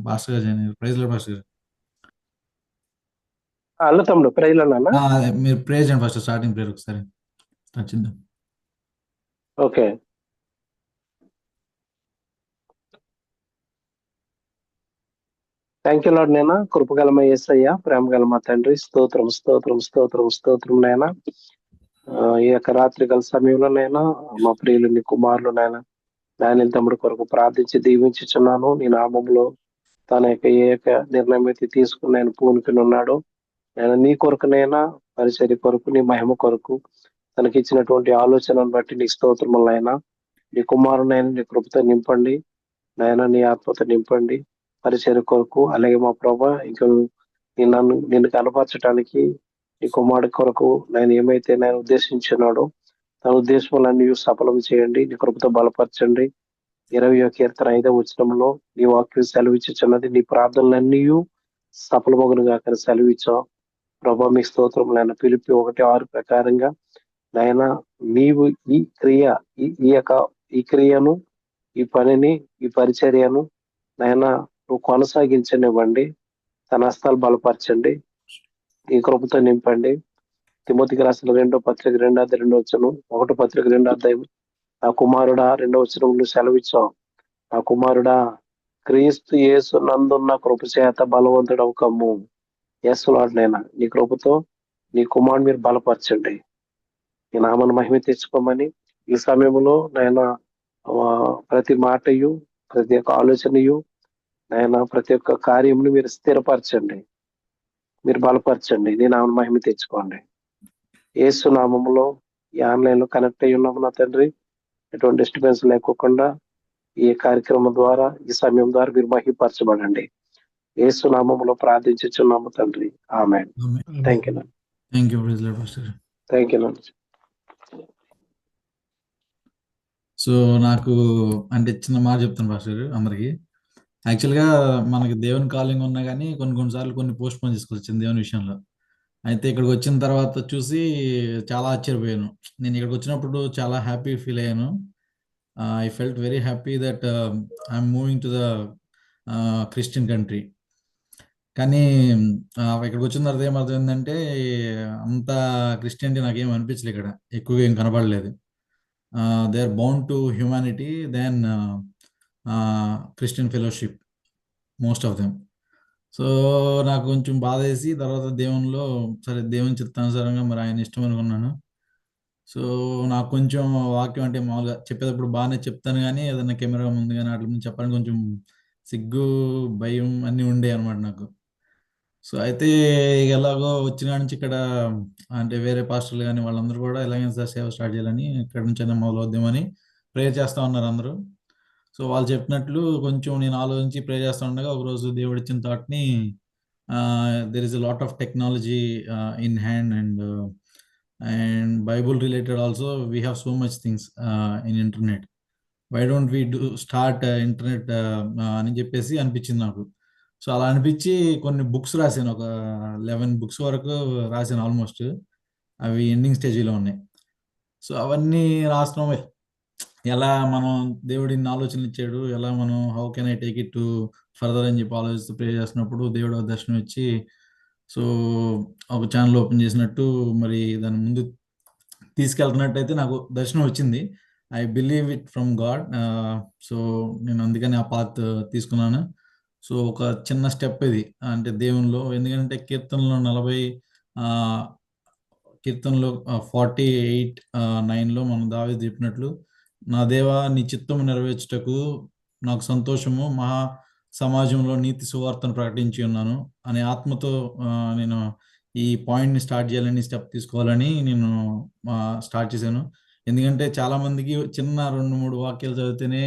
Pastor గారు join అయ్యారు. Praise lord pastor గారు. అల్ల తమ్ముడు ప్రైజ్లన్నా. మీరు ప్రేజ్ చేయండి ఫస్ట్, స్టార్టింగ్ ప్రేయర్ ఒకసారి స్టార్ట్ చేద్దాం. ఓకే. థ్యాంక్ యూ లార్డ్ నైనా, కృపగలమ యేసయ్య, ప్రేమగల మా తండ్రి, స్తోత్రం స్తోత్రం స్తోత్రం స్తోత్రం నైనా. ఈ యొక్క రాత్రికాల సమయంలోనైనా మా ప్రియులు నీ కుమారులు నైనా దాని తమ్ముడు కొరకు ప్రార్థించి దీవించుచున్నాను. నీ నామంలో తన యొక్క ఏ యొక్క నిర్ణయం అయితే తీసుకుని ఆయన పూనుకుని ఉన్నాడు, నేను నీ కొరకునైనా పరిచర్య కొరకు నీ మహిమ కొరకు తనకి ఇచ్చినటువంటి ఆలోచనను బట్టి నీ స్తోత్రములైనా. నీ కుమారునైనా నీ కృపతో నింపండి నాయన, నీ ఆత్మతో నింపండి పరిచర్య కొరకు. అలాగే మా ప్రభా, ఇంకా నిన్ను కనపరచడానికి నీ కుమారుడి కొరకు నేను ఏమైతే నేను ఉద్దేశించున్నాడో తన ఉద్దేశములన్నీ సఫలం చేయండి. నీ కృపతో బలపరచండి. 20వ కీర్తన 5వ వచనంలో నీ వాక్యం సెలవిచ్చుచున్నది, నీ ప్రార్థనలన్నీ సఫలమగునుగా కానీ సెలవిచ్చాం. ప్రభా మీ స్తోత్రములైన పిలిపి 1:6 ప్రకారంగా నాయన నీవు ఈ క్రియ ఈ క్రియను, ఈ పనిని, ఈ పరిచర్యను నాయన నువ్వు కొనసాగించనివ్వండి. తన హస్తాలు బలపరచండి, ఈ కృపతో నింపండి. తిమోతికి రాసిన 2వ పత్రిక 2 వచనం, 1 పత్రిక 2 నా కుమారుడా 2వ వచనంలో సెలవిచ్చాం. నా కుమారుడా, క్రీస్తు యేసు నందున్న కృప చేత బలవంతుడవు కమ్ము. యేసులాడినైనా నీ కృపతో నీ కుమారుడు మీరు బలపరచండి. నీ నామను మహిమ తెచ్చుకోమని ఈ సమయంలో నాయన ప్రతి మాటయు, ప్రతి ఒక్క ఆలోచనయు నాయన, ప్రతి ఒక్క కార్యమును మీరు స్థిరపరచండి, మీరు బలపరచండి. నీ నామను మహిమ తెచ్చుకోండి. యేసు నామములో ఈ ఆన్లైన్ లో కనెక్ట్ అయ్యి ఉన్నాము నా తండ్రి. ఎటువంటి డిస్టర్బెన్స్ లేకోకుండా ఈ కార్యక్రమం ద్వారా, ఈ సమయం ద్వారా మీరు మహిమపరచబడండి. యేసు నామములో ప్రార్థించుచున్నాము తండ్రి, amen. Thank you. Thank you praise lord pastor గారు. Thank you. సో నాకు అంటే చిన్న మాట చెప్తాను పాస్టర్ గారు అందరికి. యాక్చువల్గా మనకి దేవుని కాలింగ్ ఉన్నా కానీ కొన్నిసార్లు కొన్ని పోస్ట్ పోన్ చేసుకోవచ్చు వచ్చింది దేవుని విషయంలో. అయితే ఇక్కడికి వచ్చిన తర్వాత చూసి చాలా ఆశ్చర్యపోయాను. నేను ఇక్కడికి వచ్చినప్పుడు చాలా హ్యాపీ ఫీల్ అయ్యాను. I felt very happy that I'm moving to the Christian country. కానీ ఇక్కడికి వచ్చిన తర్వాత ఏమర్థమైందంటే అంత క్రిస్టియానిటీ నాకేం అనిపించలేదు, ఇక్కడ ఎక్కువగా ఏం కనపడలేదు. They are bound to humanity then Christian fellowship, most of them. So నాకు కొంచెం బాధ వేసి తర్వాత దేవునిలో సరే దేవుని చిత్తానుసారంగా మరి ఆయన ఇష్టం అనుకున్నాను. సో నాకు కొంచెం వాక్యం అంటే మామూలుగా చెప్పేటప్పుడు బాగానే చెప్తాను, కానీ ఏదైనా కెమెరా ముందు కానీ అట్లా ముందు చెప్పడానికి కొంచెం సిగ్గు, భయం అన్నీ ఉండే అనమాట నాకు. సో అయితే ఎలాగో వచ్చిన కాడ నుంచి ఇక్కడ అంటే వేరే పాస్టర్లు కానీ వాళ్ళందరూ కూడా ఎలాగైనా సార్ సేవ స్టార్ట్ చేయాలని ఇక్కడ నుంచి మొదలవుద్దామని ప్రేయర్ చేస్తూ ఉన్నారు అందరూ. సో వాళ్ళు చెప్పినట్లు కొంచెం నేను ఆలోచించి ప్రే చేస్తూ ఉండగా ఒకరోజు దేవుడు ఇచ్చిన థాట్ని, there is a lot of technology in hand and Bible related also we have so much things in internet. Why don't we do start internet అని చెప్పేసి అనిపించింది నాకు. సో అలా అనిపించి కొన్ని బుక్స్ రాశాను, ఒక 11 బుక్స్ వరకు రాశాను ఆల్మోస్ట్. అవి ఎండింగ్ స్టేజ్లో ఉన్నాయి. సో అవన్నీ రాస్తున్నాం, ఎలా మనం దేవుడు ఇన్ని ఆలోచనలు ఇచ్చాడు, ఎలా మనం how can I take it to further అని చెప్పి ఆలోచిస్తూ ప్రే చేస్తున్నప్పుడు దేవుడు ఒక దర్శనం ఇచ్చి, సో ఒక ఛానల్ ఓపెన్ చేసినట్టు మరి దాని ముందు తీసుకెళ్తున్నట్టయితే నాకు దర్శనం వచ్చింది. I believe it from God. So నేను అందుకని ఆ పాత్ తీసుకున్నాను. సో ఒక చిన్న స్టెప్ ఇది అంటే దేవునిలో, ఎందుకంటే కీర్తనలో 48:9లో మనం దావీదు చెప్పినట్లు, నా దేవా నీ చిత్తము నెరవేర్చుటకు నాకు సంతోషము, మహా సమాజంలో నీతి సువార్తను ప్రకటించి ఉన్నాను అనే ఆత్మతో నేను ఈ పాయింట్ని స్టార్ట్ చేయాలని, స్టెప్ తీసుకోవాలని నేను స్టార్ట్ చేశాను. ఎందుకంటే చాలామందికి చిన్న 2-3 వాక్యాలు చదివితేనే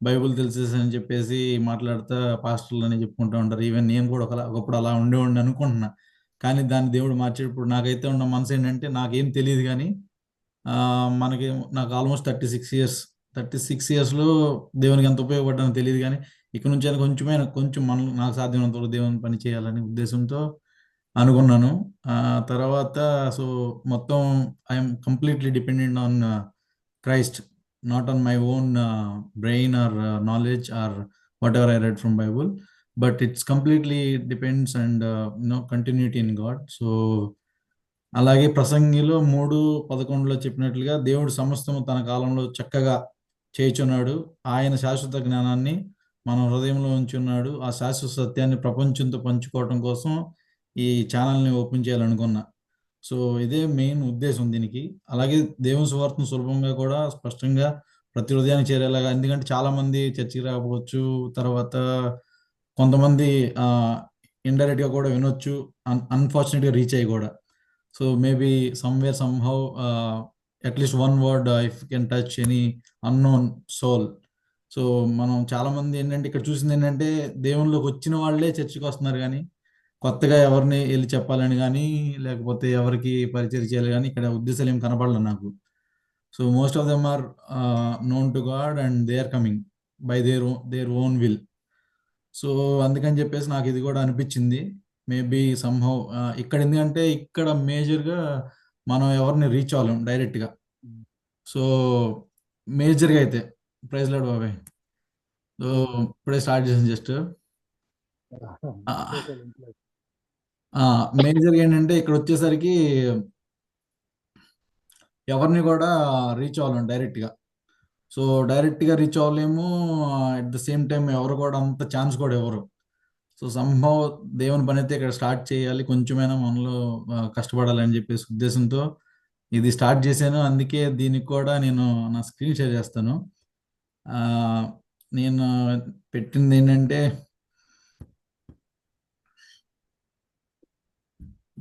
బైబుల్ తెలిసేసని చెప్పేసి మాట్లాడుతూ పాస్టర్లు అని చెప్పుకుంటూ ఉంటారు. ఈవెన్ నేను కూడా ఒకప్పుడు అలా ఉండేవాడిని అనుకుంటున్నా. కానీ దాన్ని దేవుడు మార్చేటప్పుడు నాకైతే ఉన్న మనసు ఏంటంటే నాకేం తెలియదు, కానీ నాకు ఆల్మోస్ట్ 36 ఇయర్స్లో దేవునికి ఎంత ఉపయోగపడ్డానో తెలియదు, కానీ ఇక్కడ నుంచి అయినా కొంచెం నాకు సాధ్యమైనంత వరకు దేవుని పని చేయాలనే ఉద్దేశంతో అనుకున్నాను. తర్వాత సో మొత్తం I'm completely dependent on Christ, not on my own brain or knowledge or whatever I read from Bible. But it's completely depends and continuity in God. So అలాగే ప్రసంగిలో 3:11లో చెప్పినట్లుగా దేవుడు సమస్తము తన కాలంలో చక్కగా చేయుచున్నాడు. ఆయన శాశ్వత జ్ఞానాన్ని మన హృదయంలో ఉంచున్నాడు. ఆ శాశ్వత సత్యాన్ని ప్రపంచంతో పంచుకోవటం కోసం ఈ ఛానల్ని ఓపెన్ చేయాలనుకున్నా. సో ఇదే మెయిన్ ఉద్దేశం దీనికి. అలాగే దేవుని సువార్తను సులభంగా కూడా స్పష్టంగా ప్రతి హృదయానికి చేరేలాగా, ఎందుకంటే చాలామంది చర్చికి రాకపోవచ్చు, తర్వాత కొంతమంది ఇండైరెక్ట్గా కూడా వినొచ్చు, అన్ఫార్చునేట్గా రీచ్ అయ్యి కూడా. So maybe somewhere somehow at least one word if can touch any unknown soul. So మనం చాలామంది ఏంటంటే ఇక్కడ చూసింది ఏంటంటే దేవునిలోకి వచ్చిన వాళ్ళే చర్చికి వస్తున్నారు, కానీ కొత్తగా ఎవరిని వెళ్ళి చెప్పాలని కానీ లేకపోతే ఎవరికి పరిచయం చేయాలి కానీ ఇక్కడ ఉద్దేశాలు ఏం కనపడలేదు నాకు. So most of them are known to God and they are coming by their own will. So అందుకని చెప్పేసి నాకు ఇది కూడా అనిపించింది. మేబీ సమ్హౌ ఇక్కడ ఎందుకంటే ఇక్కడ మేజర్గా మనం ఎవరిని రీచ్ అవ్వలేం డైరెక్ట్గా. సో మేజర్గా అయితే ప్రైజ్ లాడ్ బాబాయ్. సో ఇప్పుడే స్టార్ట్ చేసాను జస్ట్. మేజర్గా ఏంటంటే ఇక్కడ వచ్చేసరికి ఎవరిని కూడా రీచ్ అవ్వలేం డైరెక్ట్గా. సో డైరెక్ట్గా రీచ్ అవ్వలేము, అట్ ద సేమ్ టైం ఎవరు కూడా అంత ఛాన్స్ కూడా ఎవరు. సో సంభవ్ దేవుని పని అయితే ఇక్కడ స్టార్ట్ చేయాలి, కొంచెమైనా మనలో కష్టపడాలని చెప్పేసి ఉద్దేశంతో ఇది స్టార్ట్ చేశాను. అందుకే దీనికి కూడా నేను నా స్క్రీన్ షేర్ చేస్తాను. నేను పెట్టింది ఏంటంటే,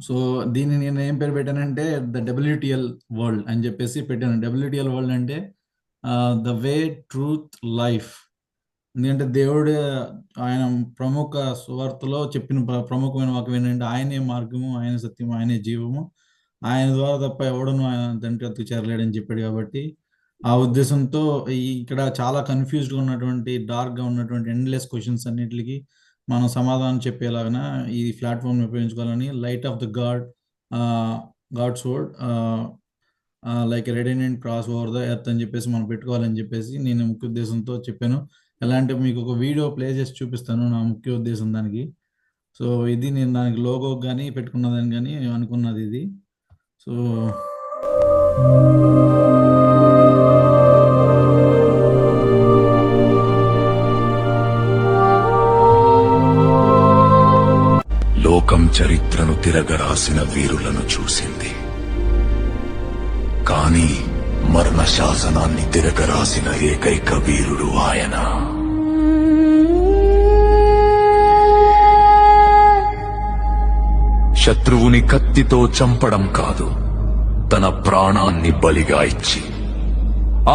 సో దీన్ని నేను ఏం పేరు పెట్టానంటే ద డబ్ల్యూటిఎల్ వరల్డ్ అని చెప్పేసి పెట్టాను. డబ్ల్యూటిఎల్ వరల్డ్ అంటే ద వే, ట్రూత్, లైఫ్. ఎందుకంటే దేవుడు ఆయన ప్రముఖ సువార్తలో చెప్పిన ప్రముఖమైన వాక్యం ఏంటంటే ఆయనే మార్గము, ఆయన సత్యము, ఆయనే జీవము, ఆయన ద్వారా తప్ప ఎవడను ఆయన తండ్రి వద్దకు చేరలేడని చెప్పాడు. కాబట్టి ఆ ఉద్దేశంతో ఇక్కడ చాలా కన్ఫ్యూజ్డ్గా ఉన్నటువంటి, డార్క్గా ఉన్నటువంటి ఎండ్లెస్ క్వశ్చన్స్ అన్నిటికి మనం సమాధానం చెప్పేలాగా ఈ ప్లాట్ఫామ్ని ఉపయోగించుకోవాలని, light of the God's word like radiant cross over the earth అని చెప్పేసి మనం పెట్టుకోవాలని చెప్పేసి నేను ముఖ్య ఉద్దేశంతో చెప్పాను. ఎలా అంటే మీకు ఒక వీడియో ప్లే చేసి చూపిస్తాను నా ముఖ్య ఉద్దేశం దానికి. సో ఇది నేను దానికి లోగో కానీ పెట్టుకున్నదని కానీ అనుకున్నది ఇది. సో లోకం చరిత్రను తిరగరాసిన వీరులను చూసింది, కానీ మరణ శాసనాన్ని తిరగరాసిన ఏకైక వీరుడు ఆయన. శత్రువుని కత్తితో చంపడం కాదు, తన ప్రాణాన్ని బలిగా ఇచ్చి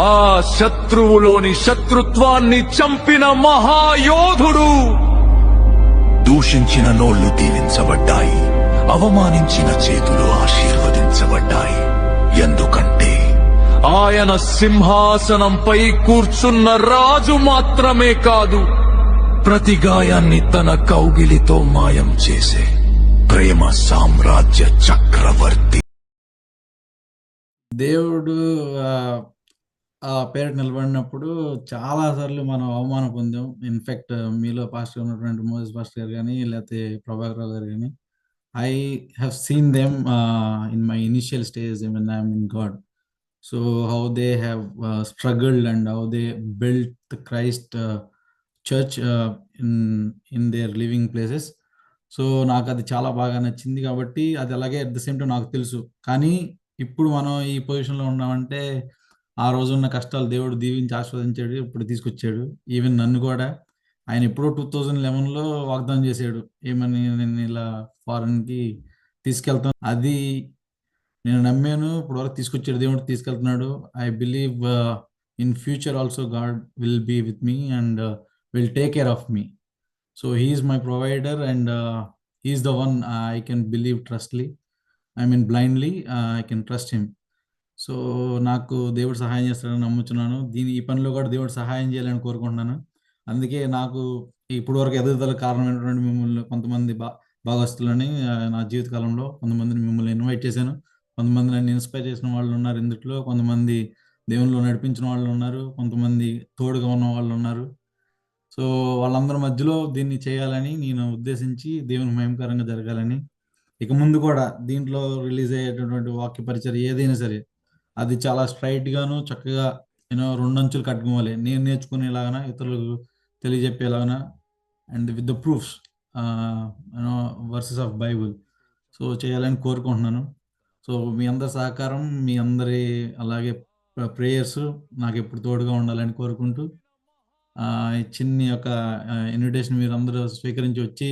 ఆ శత్రువులోని శత్రుత్వాన్ని చంపిన మహాయోధుడు. దూషించిన నోళ్లు దీవించబడ్డాయి, అవమానించిన చేతులు ఆశీర్వదించబడ్డాయి. ఎందుకంటే ఆయన సింహాసనంపై కూర్చున్న రాజు మాత్రమే కాదు, ప్రతి గాయాన్ని తన కౌగిలితో మాయం చేసే ప్రేమ సామ్రాజ్య చక్రవర్తి. దేవుడు ఆ పేరు నిలబడినప్పుడు చాలా సార్లు మనం అవమానం పొందాం. ఇన్ఫాక్ట్ మీలో పాస్టర్ ఉన్నటువంటి మోజెస్ పాస్టర్ గారు కానీ లేకపోతే ప్రభాకర్ రావు గారు కానీ, I have seen them in my initial stage when I'm in God. So how they have struggled and how they built the Christ church in there living places. So నాకు అది చాలా బాగా నచ్చింది. కాబట్టి అది అలాగే అట్ ద సేమ్ టైం నాకు తెలుసు. కానీ ఇప్పుడు మనం ఈ పొజిషన్లో ఉన్నామంటే ఆ రోజున్న కష్టాలు దేవుడు దీవించి ఆస్వాదించాడు, ఇప్పుడు తీసుకొచ్చాడు. ఈవెన్ నన్ను కూడా ఆయన ఎప్పుడో 2011లో వాగ్దానం చేశాడు, ఏమని, నేను ఇలా ఫారెన్కి తీసుకెళ్తాను. అది నేను నమ్మాను, ఇప్పుడు వరకు తీసుకొచ్చాడు దేవుడు, తీసుకెళ్తున్నాడు. I believe in future also God will be with me and will take care of me. So he is my provider and he is the one I can believe trustly, I mean blindly I can trust him. So నాకు దేవుడు సహాయం చేస్తాడని నమ్ముతున్నాను. ఈ పనిలో కూడా దేవుడు సహాయం చేయాలని కోరుకుంటున్నాను. అందుకే నాకు ఇప్పుడు వరకు ఎదుగుదల కారణమైనటువంటి మిమ్మల్ని కొంతమంది భాగస్తులని నా జీవితకాలంలో కొంతమందిని మిమ్మల్ని ఇన్వైట్ చేశాను. కొంతమంది నన్ను ఇన్స్పైర్ చేసిన వాళ్ళు ఉన్నారు ఇందులో, కొంతమంది దేవునిలో నడిపించిన వాళ్ళు ఉన్నారు, కొంతమంది తోడుగా ఉన్న వాళ్ళు ఉన్నారు. సో వాళ్ళందరి మధ్యలో దీన్ని చేయాలని నేను ఉద్దేశించి దేవుని మహిమకరంగా జరగాలని, ఇక ముందు కూడా దీంట్లో రిలీజ్ అయ్యేటటువంటి వాక్య పరిచయం ఏదైనా సరే అది చాలా స్ట్రైట్ గాను చక్కగా రెండంచులు కట్టుకోవాలి, నేను నేర్చుకునేలాగా ఇతరులకు తెలియజెప్పేలాగా, and with the proofs, you know verses of Bible. So చేయాలని కోరుకుంటున్నాను. సో మీ అందరి సహకారం, మీ అందరి అలాగే ప్రేయర్స్ నాకు ఎప్పుడు తోడుగా ఉండాలని కోరుకుంటూ, ఈ చిన్ని యొక్క ఇన్విటేషన్ మీరు అందరూ స్వీకరించి వచ్చి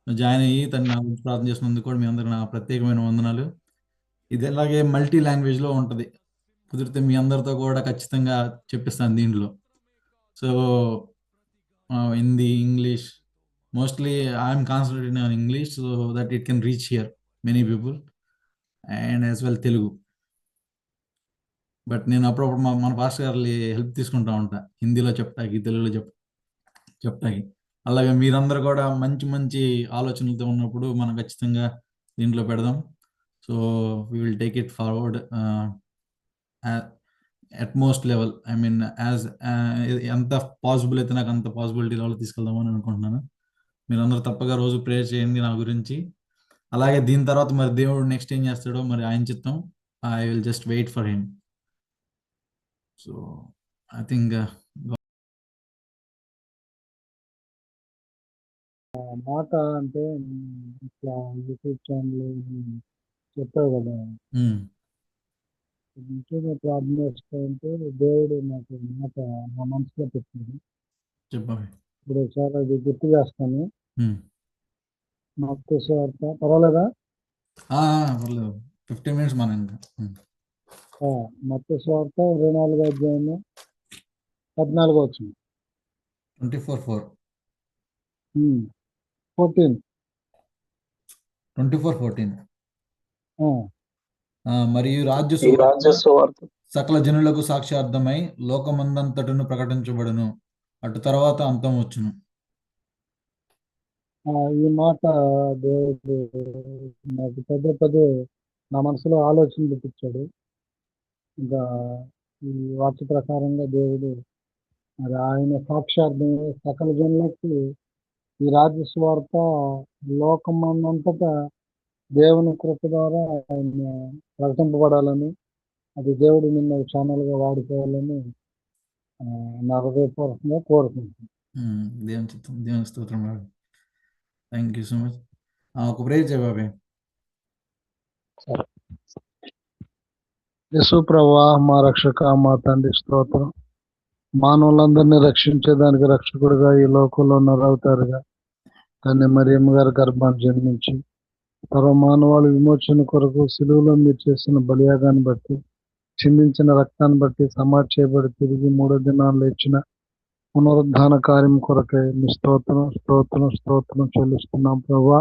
జాయిన్ అయ్యి తను నా గురించి ప్రార్థన చేసినందుకు కూడా మీ అందరికి నా ప్రత్యేకమైన వందనాలు. ఇది అలాగే మల్టీ లాంగ్వేజ్లో ఉంటుంది, కుదిరితే మీ అందరితో కూడా ఖచ్చితంగా చెప్పిస్తాను దీంట్లో. So Hindi, English, mostly I'm concentrating on English so that it can reach here many people, and as well Telugu. But నేను అప్పుడప్పుడు మన పాస్టర్ గారు హెల్ప్ తీసుకుంటా ఉంటా, హిందీలో చెప్తాకి, తెలుగులో చెప్తాకి. అలాగే మీరందరూ కూడా మంచి మంచి ఆలోచనలతో ఉన్నప్పుడు మనం ఖచ్చితంగా దీంట్లో పెడదాం. So we will take it forward at most level. I mean as ఎంత పాసిబుల్ అయితే నాకు అంత పాసిబిలిటీ లెవెల్ తీసుకెళ్దామని అనుకుంటున్నాను. మీరందరూ తప్పగా రోజు ప్రేయర్ చేయండి నా గురించి. అలాగే దీని తర్వాత మరి దేవుడు నెక్స్ట్ ఏం చేస్తాడో మరి ఆయన చిత్తం. I will just wait for him. So I think మాట అంటే ఇట్లా యూట్యూబ్ ఛానల్ చెప్పావు కదా, ఇంకేదో ప్రార్థన చేస్తాయంటే దేవుడు నాకు మాట నా మనసులో పెట్టింది. చెప్పండి. ఇప్పుడు ఒకసారి అది గుర్తు చేస్తాను. మత్తయి సువార్త, పర్వాలేదా? పర్లేదు, 15 minutes మన ఇంకా. మత్తయి సువార్త 24వ అధ్యాయము 14వ వచనం. 24:4. 24:14. మరియు రాజ్య సువార్త సకల జనులకు సాక్ష్యార్థమై లోకమందంతటను ప్రకటించబడును, అటు తర్వాత అంతం వచ్చును. ఈ మాట దేవుడు నాకు పదే నా మనసులో ఆలోచన పెట్టించాడు. ఇంకా ఈ వాక్య ప్రకారంగా దేవుడు మరి ఆయన సాక్షార్థం సకల జనులకు ఈ రాజ్య సువార్త లోకమందంతటా దేవుని కృప ద్వారా ఆయన ప్రకటింపబడాలని, అది దేవుడు నిన్న ఛానల్గా వాడుకోవాలని నా హృదయపూర్వకంగా కోరుకుంటున్నాను. దేవుని స్తోత్రం. Thank you so much. ఒక ప్రేయర్ చేయ బాబాయ్. యేసు ప్రభువా, మా రక్షక, మా తండ్రి స్తోత్రం. మానవులందరినీ రక్షించేదానికి రక్షకుడిగా ఈ లోకంలో నరవుతారుగా తన్ని మరియమ్మ గారి గర్భాన్ని జన్మించి సర్వ మానవాళి విమోచన కొరకు సిలువలో మీరు చేసిన బలియాగాన్ని బట్టి, చిందించిన రక్తాన్ని బట్టి, సమాధి చేయబడి తిరిగి 3వ దినాల్లో ఇచ్చిన పునరుద్ధాన కార్యం కొరకై మీ స్తోత్రం చెల్లిస్తున్నాం. ప్రభువా,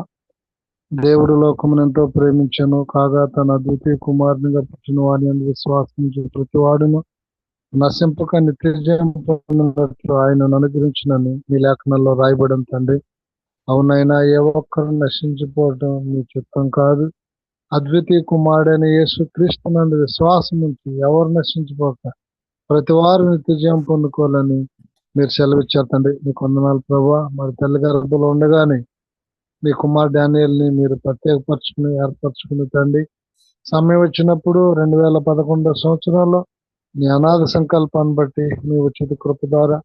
దేవుడు లోకమును ఎంతో ప్రేమించను కాగా తన అద్వితీయ కుమారునిగా పుట్టిన వారి యందు విశ్వాసించే ప్రతి వాడును నశింపక నిత్యజీవం పొందినట్లు ఆయనను అనుగ్రహించినని మీ లేఖనాల్లో రాయబడిన తండ్రి. అవునైనా ఏ ఒక్కరు నశించిపోవటం మీ చిత్తం కాదు. అద్వితీయ కుమారుడైన యేసు క్రీస్తునందు విశ్వాసం ఉంచి ఎవరు నశించిపోక ప్రతి వారు నిత్యజీవం పొందుకోవాలని మీరు సెలవిచ్చారు తండ్రి. మీకు వందనాలు ప్రభువా. మరి తల్లి గర్భంలో ఉండగానే మీ కుమార్ డానియల్ని మీరు ఏర్పరచుకుని తండ్రి, సమయం వచ్చినప్పుడు 2011 సంవత్సరంలో మీ అనాథ సంకల్పాన్ని బట్టి మీ ఉచిత కృప ద్వారా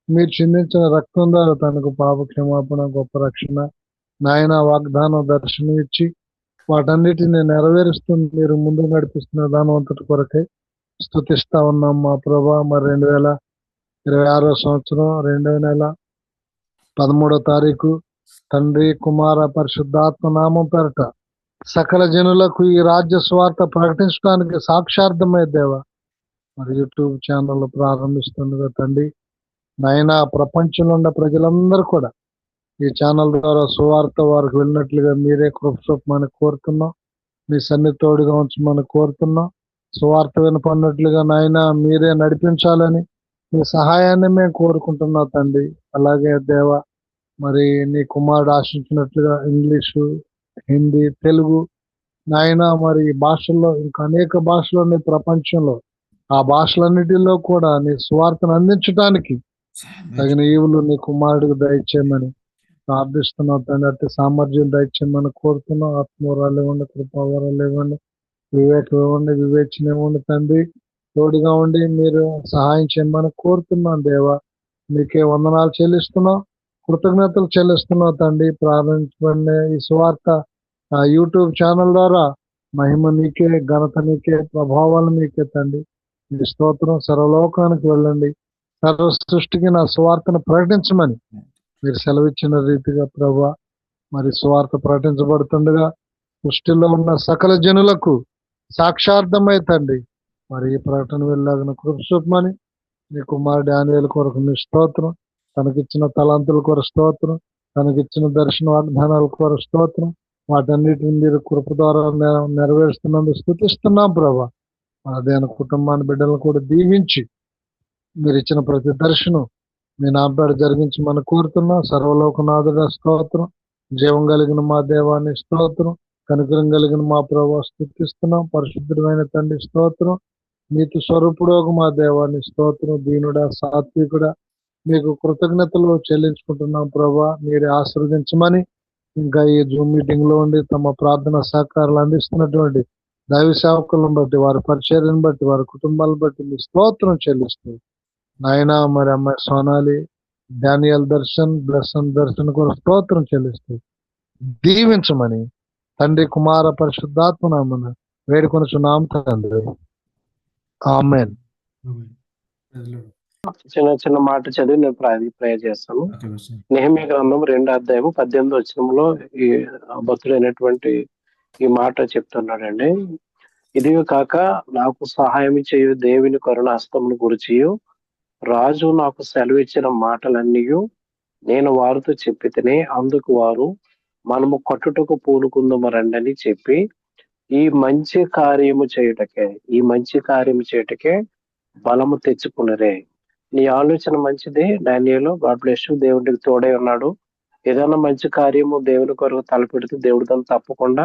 మీరు చిందించిన రక్తం ద్వారా తనకు పాప క్షమాపణ, గొప్ప రక్షణ, నాయన వాగ్దానం, దర్శనం ఇచ్చి వాటన్నిటిని నెరవేరుస్తూ మీరు ముందు నడిపిస్తున్న దానంతటి కొరకై స్తుతిస్తా ఉన్నాం మా ప్రభా. మరి 2026 సంవత్సరం 2వ నెల 13వ తారీఖు తండ్రి, కుమార, పరిశుద్ధాత్మ నామం పేరట సకల జనులకు ఈ రాజ్య స్వార్థ ప్రకటించడానికి సాక్షార్థమై దేవ మరి యూట్యూబ్ ఛానల్ ప్రారంభిస్తుండగా తండ్రి, నాయన ప్రపంచంలో ఉన్న ప్రజలందరూ కూడా ఈ ఛానల్ ద్వారా సువార్త వారికి వెళ్ళినట్లుగా మీరే కృప చూపమని కోరుతున్నాం. మీ సన్నిధి తోడుగా ఉంచమని కోరుతున్నాం. సువార్త వినపడినట్లుగా నాయన మీరే నడిపించాలని మీ సహాయాన్ని మేము కోరుకుంటున్నాం తండ్రి. అలాగే దేవ మరి నీ కుమారుడు ఆశించినట్లుగా ఇంగ్లీషు, హిందీ, తెలుగు నాయన మరి భాషల్లో ఇంకా అనేక భాషలు ఉన్నాయి ప్రపంచంలో. ఆ భాషలన్నిటిలో కూడా నీ సువార్తను అందించడానికి తగిన ఈవులు నీ కుమారుడికి దయచేయమని ప్రార్థిస్తున్నావు తండ్రి. అట్టి సామర్థ్యం దయచేయమని కోరుతున్నావు. ఆత్మవరాలు ఇవ్వండి, కృపావరాలు ఇవ్వండి, వివేకం ఇవ్వండి, వివేచన ఇవ్వండి తండ్రి. తోడుగా ఉండి మీరు సహాయం చేయమని కోరుతున్నాను దేవా. మీకే వందనాలు చెల్లిస్తున్నాం, కృతజ్ఞతలు చెల్లిస్తున్నావు తండ్రి. ప్రారంభించబడిన ఈ సువార్త యూట్యూబ్ ఛానల్ ద్వారా మహిమ నీకే, ఘనత నీకే, ప్రభావాలు నీకే తండ్రి. మీ స్తోత్రం. సర్వలోకానికి వెళ్ళండి, సర్వ సృష్టికి నా సువార్తను ప్రకటించమని మీరు సెలవిచ్చిన రీతిగా ప్రభా మరి సువార్త ప్రకటించబడుతుండగా సృష్టిలో ఉన్న సకల జనులకు సాక్షార్థమై తండ్రి మరి ఈ ప్రకటన వెళ్ళాగిన కృప చూపమని నీ కుమారుడు డానియేలు కొరకు నీ స్తోత్రం. తనకిచ్చిన తలాంతుల కొరకు స్తోత్రం, తనకిచ్చిన దర్శన వాగ్దానాల కొరకు స్తోత్రం. వాటన్నిటిని మీరు కృప ద్వారా నెరవేరుస్తున్నందుకు స్తుతిస్తున్నాం ప్రభా. మన దేని కుటుంబాన్ని బిడ్డలను కూడా దీవించి మీరు ఇచ్చిన ప్రతి దర్శనం మీ నాపేట జరిగించమని కోరుతున్నాం. సర్వలోకనాథుడ స్తోత్రం. జీవం కలిగిన మా దేవాన్ని స్తోత్రం. కనికరం కలిగిన మా ప్రభావ స్తుతిస్తున్నాం. పరిశుద్ధమైన తండ్రి స్తోత్రం. నీతి స్వరూపుడు మా దేవాన్ని స్తోత్రం. దీనుడా, సాత్వికుడా, మీకు కృతజ్ఞతలు చెల్లించుకుంటున్నాం ప్రభా. మీరే ఆశీర్వదించమని ఇంకా ఈ జూమ్ మీటింగ్ లో ఉండి తమ ప్రార్థన సహకారాలు అందిస్తున్నటువంటి దైవ సేవకులను బట్టి, వారి పరిచర్యను బట్టి, వారి కుటుంబాలను బట్టి మీ స్తోత్రం చెల్లిస్తుంది నాయన. మరి అమ్మాయి సోనాలి, డానియల్ దర్శన్ కూడా స్తోత్రం చెల్లిస్తుంది. దీవించమని తండ్రి, కుమార, పరిశుద్ధాత్మ నామమున వేడుకొనుచున్నాం తండ్రి. ఆమేన్. చిన్న చిన్న మాట చదివి నేను ప్రేయర్ చేస్తాను. నెహెమ్యా గ్రంథం 2:18 ఈ భక్తుడైనటువంటి ఈ మాట చెప్తున్నాడండి. ఇదివే కాక నాకు సహాయం చేయు దేవుని కరుణ హస్తమును గురిచియు రాజు నాకు సెలవిచ్చిన మాటలన్నీ నేను వారితో చెప్పి తిని, అందుకు వారు మనము కట్టుటకు పూనుకుందాము రండని చెప్పి ఈ మంచి కార్యము చేయుటకే బలము తెచ్చుకున్నరే. నీ ఆలోచన మంచిదే డానియేలు. God bless you. దేవుడికి తోడై ఉన్నాడు. ఏదైనా మంచి కార్యము దేవుని కొరకు తలపెడితే దేవుడు దాన్ని తప్పకుండా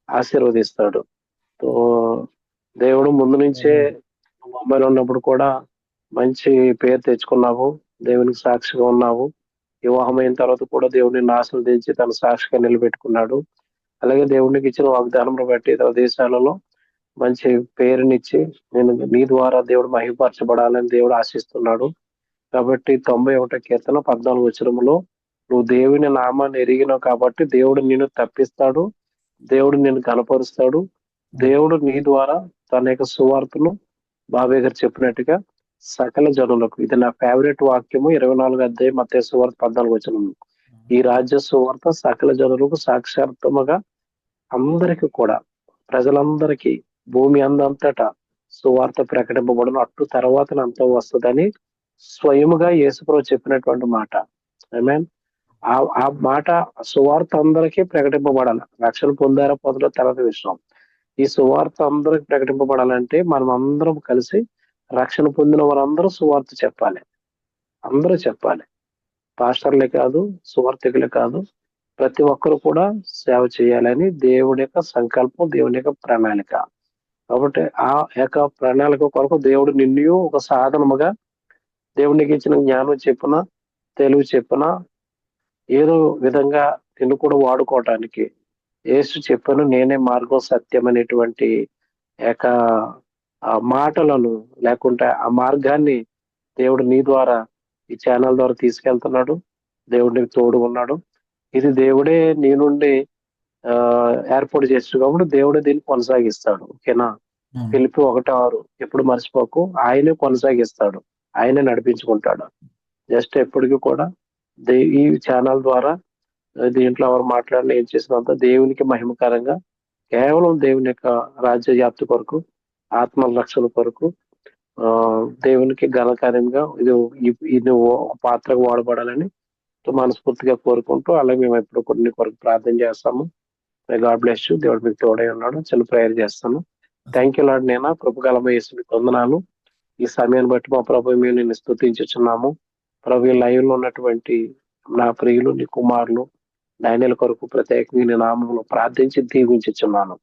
ఆశీర్వదిస్తాడు. దేవుడు ముందు నుంచే ముంబైలో ఉన్నప్పుడు కూడా మంచి పేరు తెచ్చుకున్నావు, దేవునికి సాక్షిగా ఉన్నావు. వివాహమైన తర్వాత కూడా దేవుడిని ఆశీర్వదించి తన సాక్షిగా నిలబెట్టుకున్నాడు. అలాగే దేవునికి ఇచ్చిన వాగ్దానం బట్టి ఇతర దేశాలలో మంచి పేరునిచ్చి నేను నీ ద్వారా దేవుడు మహిమపరచబడాలని దేవుడు ఆశిస్తున్నాడు. కాబట్టి 91 కీర్తన 14 నువ్వు దేవుని నామాన్ని ఎరిగినావు కాబట్టి దేవుడు నిన్ను తప్పిస్తాడు, దేవుడు నిన్ను కనపరుస్తాడు. దేవుడు నీ ద్వారా తన యొక్క సువార్తను బాబాయ్ గారు చెప్పినట్టుగా సకల జనులకు, ఇది నా ఫేవరెట్ వాక్యము, 24 మత్తయి సువార్త 14 ఈ రాజ్య సువార్త సకల జనులకు సాక్షాత్మగా అందరికి కూడా, ప్రజలందరికీ భూమి అందంతటా సువార్త ప్రకటింపబడను, అట్టు తర్వాత అంత వస్తుందని స్వయముగా యేసుప్రభు చెప్పినటువంటి మాట. ఆమేన్. ఆ మాట సువార్త అందరికీ ప్రకటింపబడాలి. రక్షణ పొందారా పొందడం తర్వాత విషయం. ఈ సువార్త అందరికి ప్రకటింపబడాలంటే మనం అందరం కలిసి, రక్షణ పొందిన వారందరూ సువార్త చెప్పాలి. అందరూ చెప్పాలి. పాస్టర్లే కాదు, సువార్తికులే కాదు, ప్రతి ఒక్కరు కూడా సేవ చేయాలని దేవుడి యొక్క సంకల్పం, దేవుని యొక్క ప్రణాళిక. కాబట్టి ఆ యొక్క ప్రణాళిక కొరకు దేవుడు నిన్ను ఒక సాధనముగా, దేవునికి ఇచ్చిన జ్ఞానం చెప్పున, తెలివి చెప్పున, ఏదో విధంగా నిన్ను కూడా వాడుకోవటానికి యేసు చెప్పాను నేనే మార్గం సత్యం అనేటువంటి యొక్క మాటలను, లేకుంటే ఆ మార్గాన్ని దేవుడు నీ ద్వారా ఈ ఛానల్ ద్వారా తీసుకెళ్తున్నాడు. దేవుడికి తోడు ఉన్నాడు. ఇది దేవుడే నీ నుండి ఏర్పాటు చేస్తాడు కాబట్టి దేవుడే దీన్ని కొనసాగిస్తాడు. ఓకేనా? ఫిలిప్పి 1:6 ఎప్పుడు మర్చిపోకు. ఆయనే కొనసాగిస్తాడు, ఆయనే నడిపించుకుంటాడు. జస్ట్ ఎప్పటికీ కూడా ఈ ఛానల్ ద్వారా దీంట్లో ఎవరు మాట్లాడిన ఏం చేసినంత దేవునికి మహిమకరంగా, కేవలం దేవుని యొక్క రాజ్య వ్యాప్తి కొరకు, ఆత్మల రక్షణ కొరకు, దేవునికి ఘనకార్యంగా ఇది ఒక పాత్రకు వాడబడాలని మనస్ఫూర్తిగా కోరుకుంటూ, అలాగే మేము ఎప్పుడు కొన్ని కొరకు ప్రార్థన చేస్తాము. God bless you. దేవుడు మీకు తోడై ఉన్నాడు. చిన్న ప్రేయర్ చేస్తాను. Thank you lord. నేను కృపగలమ యేసు మీకు వందనాలు. ఈ సమయాన్ని బట్టి మా ప్రభు మేము నిన్ను స్తుతించుచున్నాము. ప్రభు లైవ్ లో ఉన్నటువంటి నా ప్రియులు, నీ కుమారులు డానియేల్ కొరకు ప్రత్యేకంగా నీ నామములో ప్రార్థించి దీవించుచున్నాను.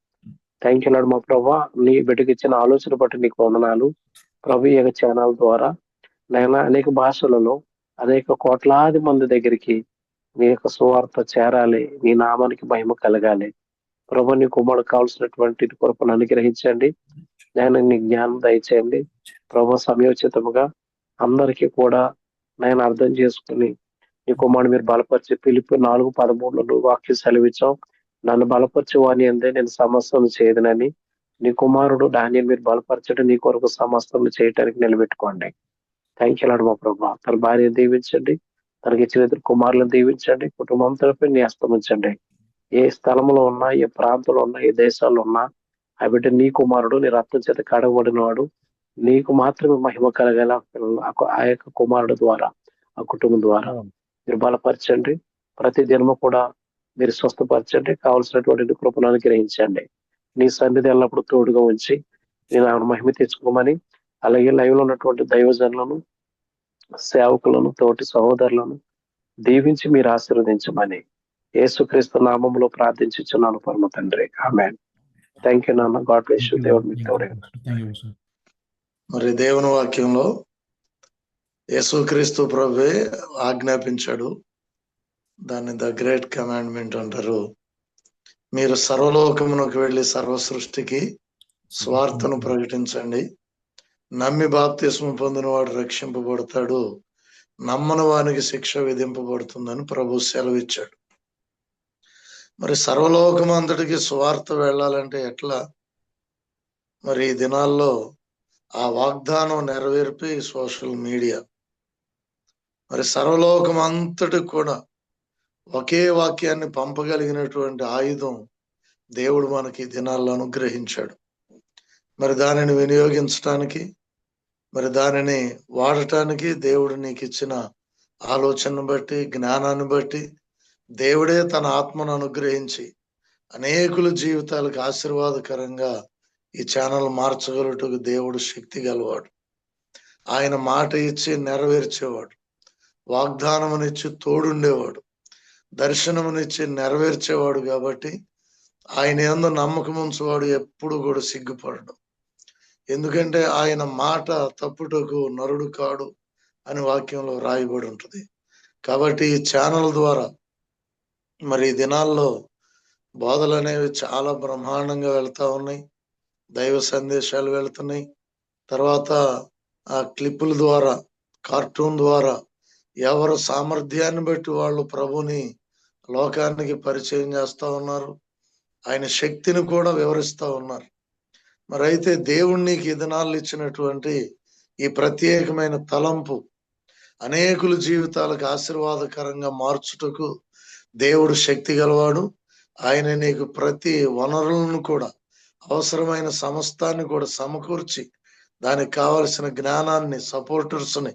Thank you lord. మా ప్రభు నీ బిడ్డకి ఇచ్చిన ఆలోచన బట్టి నీకు వందనాలు. ప్రభు ఈ ఛానల్ ద్వారా నేను అనేక భాషలలో అనేక కోట్లాది మంది దగ్గరికి నీ యొక్క సువార్త చేరాలి, నీ నామానికి మహిమ కలగాలి. ప్రభు నీ కుమారుడు కావాల్సినటువంటి కృపను అనుగ్రహించండి, నీ జ్ఞానం దయచేయండి. ప్రభు సమయోచితముగా అందరికీ కూడా నేను అర్థం చేసుకుని నీ కుమారుడు మీరు బలపరిచి ఫిలిప్పీ 4:13 నువ్వు వాక్యం సెలవిచ్చావు, నన్ను బలపరిచి వాని అందే నేను సమస్తం చేయదునని. నీ కుమారుడు దాన్ని మీరు బలపరచడం, నీ కొరకు సమస్తం చేయటానికి నిలబెట్టుకోండి. థ్యాంక్ యూ లార్డ్ మా ప్రభు. తన భార్యను దీవించండి, తనకి ఇచ్చిన ఇద్దరు కుమారులను దీవించండి, కుటుంబం తరఫున నీ హస్తమించండి. ఏ స్థలంలో ఉన్నా, ఏ ప్రాంతంలో ఉన్నా, ఏ దేశాల్లో ఉన్నా ఆ బిడ్డ నీ కుమారుడు, నీ రక్తం చేత కడగబడిన వాడు, నీకు మాత్రమే మహిమ కలగల ఆ యొక్క కుమారుడు ద్వారా, ఆ కుటుంబం ద్వారా మీరు బలపరచండి. ప్రతి దినము కూడా మీరు స్వస్థపరచండి, కావలసినటువంటి కృపను అనుగ్రహించండి. నీ సన్నిధి ఎల్లప్పుడు తోడుగా ఉంచి నేను ఆమెను మహిమ తెచ్చుకోమని, అలాగే లైవ్ లో ఉన్నటువంటి దైవజనులను, సేవకులను, తోటి సహోదరులను దీవించి మీరు ఆశీర్వదించమని యేసుక్రీస్తు నామములో ప్రార్థించుచున్నాను పరమ తండ్రి. ఆమేన్. థ్యాంక్ యూ నాన్న. God bless you. దేవుడు మీకు తోడే ఉన్నాడు. మరి దేవుని వాక్యంలో యేసుక్రీస్తు ప్రభువే ఆజ్ఞాపించాడు, దాన్ని ద గ్రేట్ కమాండ్మెంట్ అంటారు. మీరు సర్వలోకమునకు వెళ్ళి సర్వ సృష్టికి స్వార్థను ప్రకటించండి, నమ్మి బాప్తిస్మం పొందిన వాడు రక్షింపబడతాడు, నమ్మని వానికి శిక్ష విధింపబడుతుందని ప్రభు సెలవిచ్చాడు. మరి సర్వలోకం అంతటికి సువార్త వెళ్ళాలంటే ఎట్లా? మరి ఈ దినాల్లో ఆ వాగ్దానం నెరవేర్పి సోషల్ మీడియా. మరి సర్వలోకం అంతటికి కూడా ఒకే వాక్యాన్ని పంపగలిగినటువంటి ఆయుధం దేవుడు మనకి దినాల్లో అనుగ్రహించాడు. మరి దానిని వినియోగించటానికి, మరి దానిని వాడటానికి దేవుడు నీకు ఇచ్చిన ఆలోచనను బట్టి, జ్ఞానాన్ని బట్టి దేవుడే తన ఆత్మను అనుగ్రహించి అనేకుల జీవితాలకు ఆశీర్వాదకరంగా ఈ ఛానల్ మార్చగలుగుటకు దేవుడు శక్తి గలవాడు. ఆయన మాట ఇచ్చి నెరవేర్చేవాడు, వాగ్దానమునిచ్చి తోడుండేవాడు, దర్శనమునిచ్చి నెరవేర్చేవాడు. కాబట్టి ఆయన యందు నమ్మకం ఉంచువాడు ఎప్పుడు కూడా సిగ్గుపడడు. ఎందుకంటే ఆయన మాట తప్పుటకు నరుడు కాడు అని వాక్యంలో రాయబడి ఉంటుంది. కాబట్టి ఈ ఛానల్ ద్వారా మరి ఈ దినాల్లో బోధలు అనేవి చాలా బ్రహ్మాండంగా వెళ్తా ఉన్నాయి, దైవ సందేశాలు వెళ్తున్నాయి. తర్వాత ఆ క్లిప్పుల ద్వారా, కార్టూన్ ద్వారా ఎవరు సామర్థ్యాన్ని బట్టి వాళ్ళు ప్రభుని లోకానికి పరిచయం చేస్తా ఉన్నారు, ఆయన శక్తిని కూడా వివరిస్తా ఉన్నారు. మరి అయితే దేవుడు నీకు ఈ దినాల్లో ఇచ్చినటువంటి ఈ ప్రత్యేకమైన తలంపు అనేకుల జీవితాలకు ఆశీర్వాదకరంగా మార్చుటకు దేవుడు శక్తి గలవాడు. ఆయన నీకు ప్రతి వనరులను కూడా, అవసరమైన సమస్తాన్ని కూడా సమకూర్చి దానికి కావలసిన జ్ఞానాన్ని, సపోర్టర్స్ని,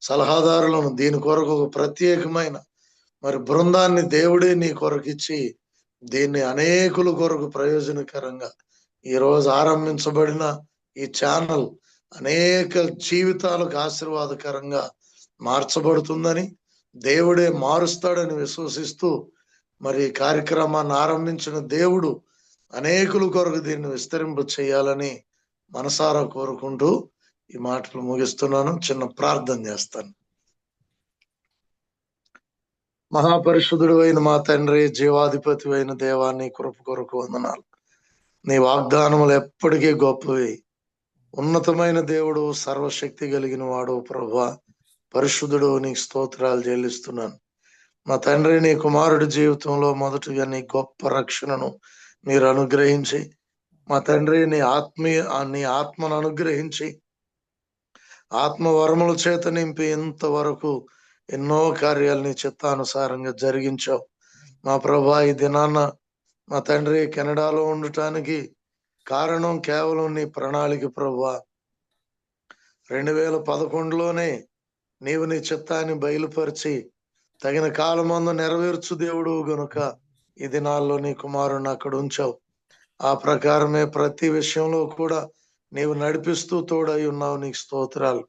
సలహాదారులను, దీని కొరకు ఒక ప్రత్యేకమైన మరి బృందాన్ని దేవుడే నీ కొరకు ఇచ్చి దీన్ని అనేకుల కొరకు ప్రయోజనకరంగా ఈరోజు ఆరంభించబడిన ఈ ఛానల్ అనేక జీవితాలకు ఆశీర్వాదకరంగా మార్చబడుతుందని, దేవుడే మారుస్తాడని విశ్వసిస్తూ మరి ఈ కార్యక్రమాన్ని ఆరంభించిన దేవుడు అనేకుల కొరకు దీన్ని విస్తరింప చేయాలని మనసారా కోరుకుంటూ ఈ మాటలు ముగిస్తున్నాను. చిన్న ప్రార్థన చేస్తాను. మహాపరిశుద్ధుడు అయిన మా తండ్రి, జీవాధిపతి అయిన దేవాన్ని కృప కొరకు వందనాలు. నీ వాగ్దానములు ఎప్పటికీ గొప్పవి. ఉన్నతమైన దేవుడు, సర్వశక్తి కలిగిన వాడు ప్రభువా, పరిశుద్ధుడు, నీకు స్తోత్రాలు చెల్లిస్తున్నాను. మా తండ్రి, నీ కుమారుడి జీవితంలో మొదటిగా నీ గొప్ప రక్షణను మీరు అనుగ్రహించి, మా తండ్రి నీ ఆత్మను అనుగ్రహించి, ఆత్మవరముల చేత నింపి ఇంతవరకు ఎన్నో కార్యాలు నీ చిత్తానుసారంగా జరిగించావు. మా ప్రభా, ఈ దినాన్న మా తండ్రి కెనడాలో ఉండటానికి కారణం కేవలం నీ ప్రణాళిక ప్రభువా. 2011లోనే నీవు నీ చిత్తాన్ని బయలుపరిచి తగిన కాలమందు నెరవేర్చు దేవుడు గనుక ఈ దినాల్లో నీ కుమారుని అక్కడ ఉంచావు. ఆ ప్రకారమే ప్రతి విషయంలో కూడా నీవు నడిపిస్తూ తోడై ఉన్నావు. నీకు స్తోత్రాలు.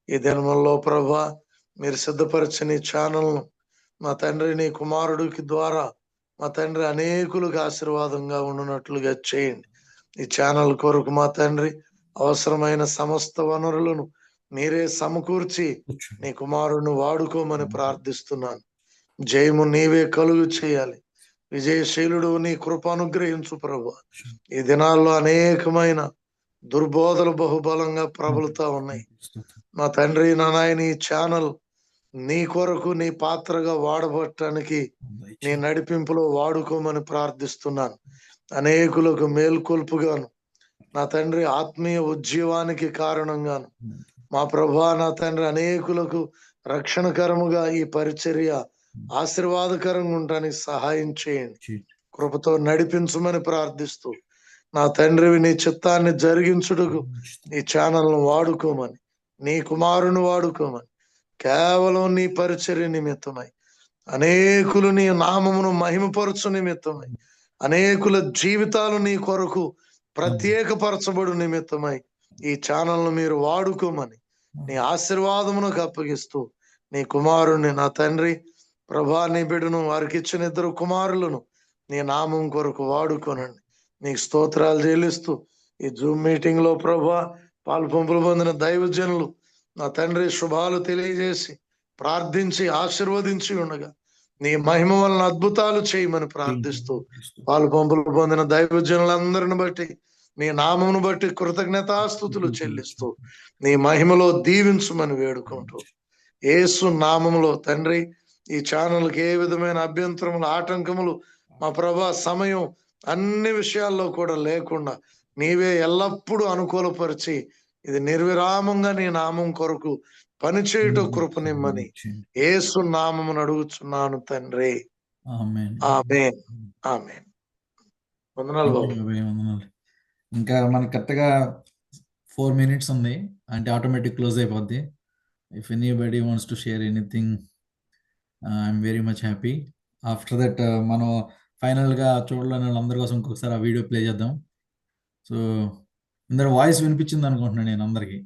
ఈ దినముల్లో ప్రభా, మీరు సిద్ధపరిచిన ఈ ఛానల్ను మా తండ్రి నీ కుమారుడికి ద్వారా మా తండ్రి అనేకులకు ఆశీర్వాదంగా ఉండునట్లుగా చేయండి. ఈ ఛానల్ కొరకు మా తండ్రి అవసరమైన సమస్త వనరులను మీరే సమకూర్చి కూర్చో. నీ కుమారుని వాడుకోమని ప్రార్థిస్తున్నాను. జయము నీవే కలుగు చేయాలి. విజయశీలుడు నీ కృప అనుగ్రహించు ప్రభు. ఈ దినాల్లో అనేకమైన దుర్బోధలు బహుబలంగా ప్రబలుతా ఉన్నాయి. మా తండ్రి నా నాయన ఈ ఛానల్ నీ కొరకు నీ పాత్రగా వాడబట్టడానికి నీ నడిపింపులో వాడుకోమని ప్రార్థిస్తున్నాను. అనేకులకు మేల్కొల్పుగాను నా తండ్రి ఆత్మీయ ఉజ్జీవానికి కారణంగాను మా ప్రభా నా తండ్రి అనేకులకు రక్షణకరముగా ఈ పరిచర్య ఆశీర్వాదకరంగా ఉండడానికి సహాయం చేయండి. కృపతో నడిపించమని ప్రార్థిస్తూ నా తండ్రివి నీ చిత్తాన్ని జరిగించుటకు ఈ ఛానల్ను వాడుకోమని, నీ కుమారుని వాడుకోమని, కేవలం నీ పరిచర్య నిమిత్తమై అనేకులు నీ నామమును మహిమపరచు నిమిత్తమై, అనేకుల జీవితాలు నీ కొరకు ప్రత్యేకపరచబడు నిమిత్తమై ఈ ఛానల్ను మీరు వాడుకోమని నీ ఆశీర్వాదమునకు అప్పగిస్తూ నీ కుమారుణ్ణి నా తండ్రి ప్రభా నీ బిడ్డను వారికి ఇచ్చిన 2 కుమారులను నీ నామం కొరకు వాడుకోనండి. నీకు స్తోత్రాలు చెల్లిస్తూ ఈ జూమ్ మీటింగ్ లో ప్రభా పాల్పంపులు పొందిన దైవజనులు నా తండ్రి శుభాలు తెలియజేసి ప్రార్థించి ఆశీర్వదించి ఉండగా నీ మహిమ వలన అద్భుతాలు చేయమని ప్రార్థిస్తూ పాల్పంపులు పొందిన దైవజనులందరిని బట్టి నీ నామమును బట్టి కృతజ్ఞతాస్తుతులు చెల్లిస్తూ నీ మహిమలో దీవించుమని వేడుకుంటూ యేసు నామములో తండ్రి ఈ ఛానల్కి ఏ విధమైన అభ్యంతరములు ఆటంకములు మా ప్రభా సమయం అన్ని విషయాల్లో కూడా లేకుండా నీవే ఎల్లప్పుడూ అనుకూలపరిచి ఇది నిర్విరామంగా నీ నామం కొరకు పనిచేయుట కృపనిమ్మని యేసు నామమును అడుగుచున్నాను తండ్రి. ఆమేన్. ఆమేన్. ఆమేన్. వందనాలు బాబు. వందనాలు. ఇంకా మనకి కరెక్ట్గా 4 minutes ఉంది, అంటే ఆటోమేటిక్ క్లోజ్ అయిపోద్ది. If anybody wants to share anything I'm very much happy. After that మనం ఫైనల్గా చూడలేని వాళ్ళందరి కోసం ఇంకొకసారి ఆ వీడియో ప్లే చేద్దాం. సో ఇందరు వాయిస్ వినిపించింది అనుకుంటున్నాను నేను అందరికి.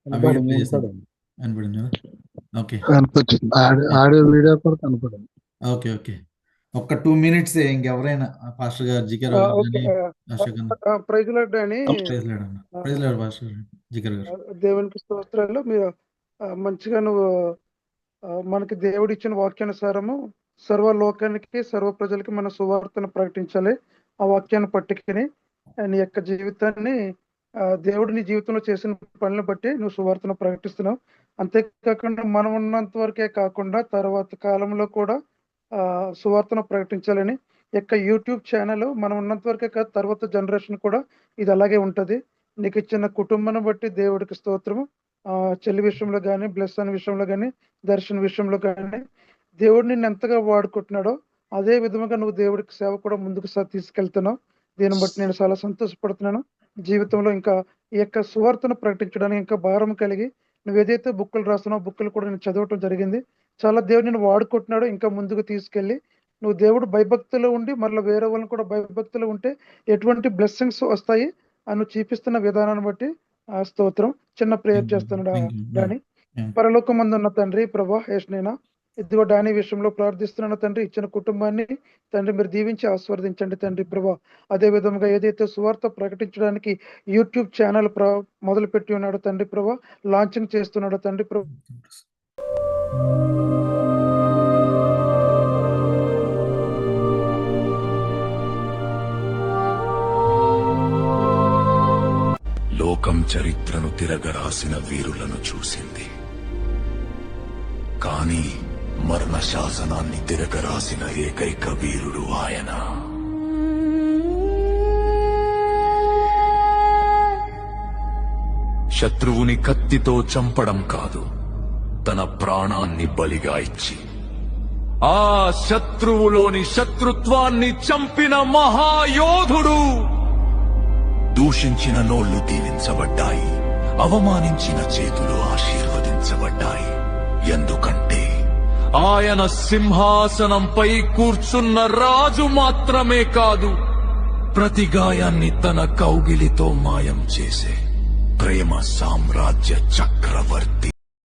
ఆ వీడియో ప్లే చేస్తాను. వినపడింది కదా? ఓకే కనిపించింది, ఆడియో వీడియో కూడా కనపడింది. ఓకే ఓకే ఒక్క 2 minutes ఇంకెవరైనా పాస్టర్ గారు జికర్ ప్రైజ్ లార్డ్ అని పాస్టర్ జికర్ గారు. దేవునికి స్తోత్రాలు. మీరు మంచిగా నువ్వు మనకి దేవుడు ఇచ్చిన వాక్యానుసారము సర్వ లోకానికి సర్వ ప్రజలకి మన సువార్తను ప్రకటించాలి. ఆ వాక్యాన్ని పట్టుకుని నీ యొక్క జీవితాన్ని దేవుడు నీ జీవితంలో చేసిన పనులను బట్టి నువ్వు సువార్తను ప్రకటిస్తున్నావు. అంతేకాకుండా మనం ఉన్నంత వరకే కాకుండా తర్వాత కాలంలో కూడా సువార్తను ప్రకటించాలని యొక్క యూట్యూబ్ ఛానల్ మనం ఉన్నంత వరకే కాదు, తర్వాత జనరేషన్ కూడా ఇది అలాగే ఉంటుంది. నీకు ఇచ్చిన కుటుంబాన్ని బట్టి దేవుడికి స్తోత్రము. చెల్లి విషయంలో కానీ, బ్లెస్ అనే విషయంలో కానీ, దర్శన విషయంలో కానీ దేవుడు నిన్ను ఎంతగా వాడుకుంటున్నాడో అదే విధంగా నువ్వు దేవుడికి సేవ కూడా ముందుకు తీసుకెళ్తున్నావు. దీన్ని బట్టి నేను చాలా సంతోషపడుతున్నాను. జీవితంలో ఇంకా ఈ యొక్క సువార్తను ప్రకటించడానికి ఇంకా భారం కలిగి నువ్వు ఏదైతే బుక్కులు రాస్తున్నావు బుక్కులు కూడా నేను చదవటం జరిగింది. చాలా దేవుడు నేను వాడుకుంటున్నాడు. ఇంకా ముందుకు తీసుకెళ్ళి నువ్వు దేవుడు భయభక్తులు ఉండి మరలా వేరే వాళ్ళని కూడా భయభక్తులు ఉంటే ఎటువంటి బ్లెస్సింగ్స్ వస్తాయి అని నువ్వు చూపిస్తున్న విధానాన్ని బట్టి స్తోత్రం. చిన్న ప్రేయర్ చేస్తున్నాడు డానీ. పరలోకమందు ఉన్న తండ్రి ప్రభా యేసునైనా ఇదిగో డానీ విషయంలో ప్రార్థిస్తున్నాను తండ్రి. ఇచ్చిన కుటుంబాన్ని తండ్రి మీరు దీవించి ఆస్వాదించండి తండ్రి ప్రభా. అదే విధంగా ఏదైతే సువార్త ప్రకటించడానికి యూట్యూబ్ ఛానల్ మొదలు పెట్టి ఉన్నాడు తండ్రి ప్రభా, లాంచింగ్ చేస్తున్నాడు తండ్రి ప్రభా. లోకం చరిత్రను తిరగరాసిన వీరులను చూసింది, కానీ మరణ శాసనాన్ని తిరగరాసిన ఏకైక వీరుడు ఆయన. శత్రువుని కత్తితో చంపడం కాదు, తన ప్రాణాన్ని బలిగా ఇచ్చి ఆ శత్రువులోని శత్రుత్వాన్ని చంపిన మహాయోధుడు. దూషించిన నోళ్లు దీవించబడ్డాయి, అవమానించిన చేతులు ఆశీర్వదించబడ్డాయి. ఎందుకంటే ఆయన సింహాసనంపై కూర్చున్న రాజు మాత్రమే కాదు, ప్రతి గాయాన్ని తన కౌగిలితో మాయం చేసే ప్రేమ సామ్రాజ్య చక్రవర్తి.